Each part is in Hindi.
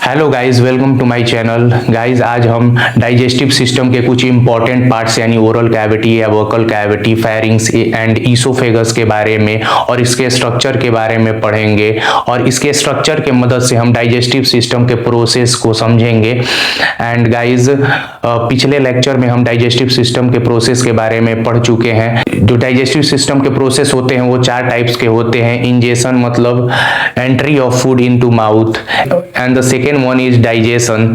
Hello guys, welcome to my channel. Guys, आज हम डाइजेस्टिव सिस्टम के कुछ इंपॉर्टेंट पार्ट्स यानी ओरल कैविटी या vocal cavity, pharynx and oesophagus के बारे में और इसके स्ट्रक्चर के बारे में पढ़ेंगे और इसके स्ट्रक्चर के मदद से हम डाइजेस्टिव सिस्टम के प्रोसेस को समझेंगे। एंड गाइस, पिछले लेक्चर में हम डाइजेस्टिव सिस्टम के प्रोसेस के बारे में पढ़ चुके हैं। जो डाइजेस्टिव सिस्टम के प्रोसेस होते हैं वो 4 टाइप्स के होते हैं। इंजेशन मतलब entry of food into mouth, and the second one is digestion.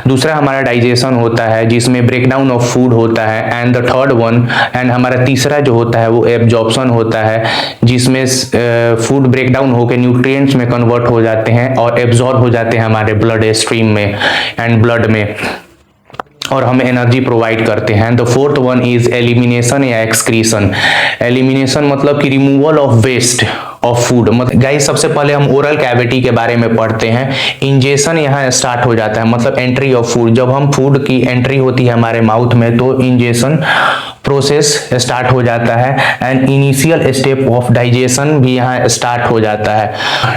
दूसरा हमारा डाइजेशन होता है जिसमें ब्रेकडाउन ऑफ फूड होता है। And the third one and हमारा तीसरा जो होता है वो एब्जॉर्प्शन होता है, जिसमें फूड ब्रेकडाउन होकर न्यूट्रिएंट्स में कन्वर्ट हो जाते हैं और एब्जॉर्ब हो जाते हैं हमारे ब्लड स्ट्रीम में एंड ब्लड में, और हमें एनर्जी प्रोवाइड करते हैं। The fourth one is elimination या एक्सक्रीशन। एलिमिनेशन मतलब कि removal of waste of food. मतलब गाइस, सबसे पहले हम ओरल कैविटी के बारे में पढ़ते हैं। इंजेशन यहाँ स्टार्ट हो जाता है, मतलब एंट्री ऑफ फूड। जब हम फूड की एंट्री होती है हमारे माउथ में तो इंजेशन प्रोसेस स्टार्ट हो जाता है। And initial step of digestion भी यहाँ स्टार्ट हो जाता है।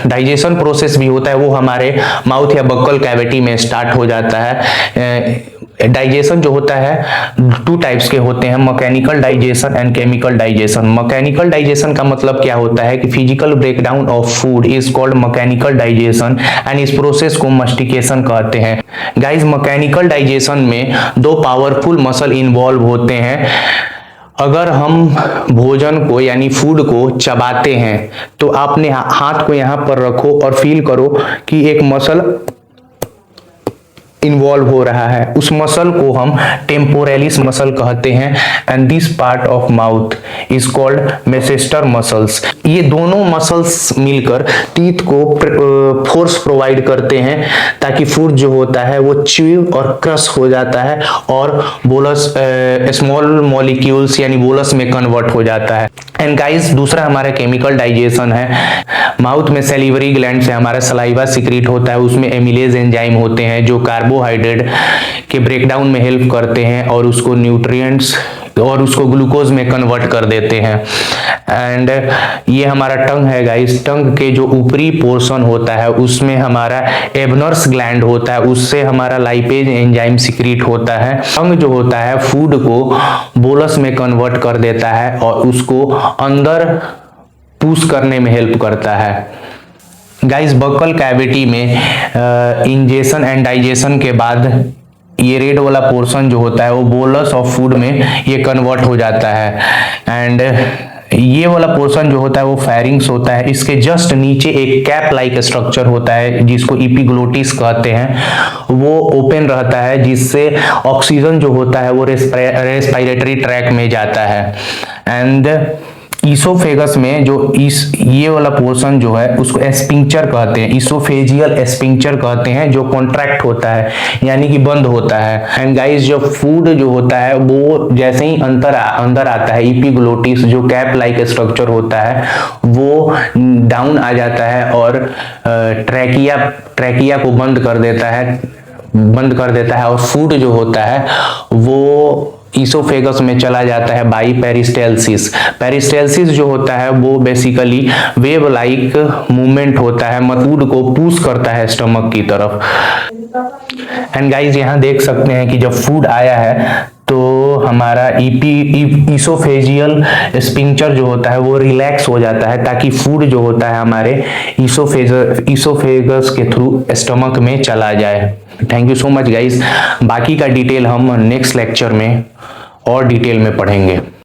डाइजेशन प्रोसेस भी होता है वो हमारे माउथ या बक्कल कैविटी में स्टार्ट हो जाता है। डाइजेशन जो होता है 2 टाइप्स के होते हैं, mechanical digestion and chemical digestion. Mechanical digestion का मतलब क्या होता है कि physical breakdown of food is called mechanical digestion and इस प्रोसेस को मस्टिकेशन कहते हैं। गाइस, मैकेनिकल डाइजेशन में 2 पावरफुल मसल इन्वॉल्व होते हैं। अगर हम भोजन को यानी फूड को चबाते हैं तो आपने हाथ को यहाँ पर रखो और फील करो कि एक मसल इन्वॉल्व हो रहा है। उस मसल को हम टेम्पोरेलिस मसल कहते हैं। And this part of mouth is called masseter muscles. ये दोनों मसल्स मिलकर टीथ को फोर्स प्रोवाइड करते हैं ताकि फूड जो होता है वो च्यू और क्रश हो जाता है और बोलस स्मॉल मॉलिक्यूल्स यानी बोलस में कन्वर्ट हो जाता है। एंड गाइस, दूसरा हमारा केमिकल डाइजेशन है। माउथ में सैलिवरी ग्लैंड से हमारा सलाइवा सिक्रीट होता है, उसमें एमिलेज एंजाइम होते हैं जो कार्बोहाइड्रेट के ब्रेकडाउन में हेल्प करते हैं और उसको न्यूट्रिएंट्स और उसको ग्लूकोज में कन्वर्ट कर देते हैं। एंड ये हमारा टंग है गाइस। टंग के जो ऊपरी पोर्शन होता है उसमें हमारा एबनर्स ग्लैंड होता है, उससे हमारा लाइपेज एंजाइम सिक्रीट होता है। टंग जो होता है फूड को बोलस में कन्वर्ट कर देता है और उसको अंदर पुश करने में हेल्प करता है। गाइस, बक्कल कैविटी में इंजेशन एंड डाइजेशन के बाद ये रेड वाला पोर्शन जो होता है वो बोलस ऑफ फूड में ये कन्वर्ट हो जाता है। एंड ये वाला पोर्शन जो होता है वो फेरिंग्स होता है। इसके जस्ट नीचे एक कैप लाइक स्ट्रक्चर होता है जिसको इपिग्लोटिस कहते हैं, वो ओपन रहता है जिससे ऑक्सीजन जो होता है वो रेस्पिरेटरी ट्रैक में जाता है। एंड ईसोफेगस में जो ये वाला पोर्शन जो है उसको एस्पिंक्चर कहते हैं, ईसोफेजियल एस्पिंक्चर कहते हैं, जो कॉन्ट्रैक्ट होता है यानी कि बंद होता है। एंड गाइस, जो फूड जो होता है वो जैसे ही अंदर आता है, इपिग्लोटिस जो कैप लाइक स्ट्रक्चर होता है वो डाउन आ जाता है और ट्रैकिया को बंद कर देता है और फूड जो होता है वो ईसोफेगस में चला जाता है बाई पेरिस्टेल्सिस। पेरिस्टेल्सिस जो होता है वो बेसिकली वेव लाइक मूवमेंट होता है, फूड को पुश करता है स्टमक की तरफ। एंड गाइस, यहाँ देख सकते हैं कि जब फूड आया है तो हमारा ईसोफेजियल स्पिंक्चर जो होता है वो रिलैक्स हो जाता है ताकि फूड जो होता है हमारे ईसोफेगस के थ्रू स्टमक में चला जाए। Thank you so much guys. बाकी का डिटेल हम नेक्स्ट लेक्चर में और डिटेल में पढ़ेंगे।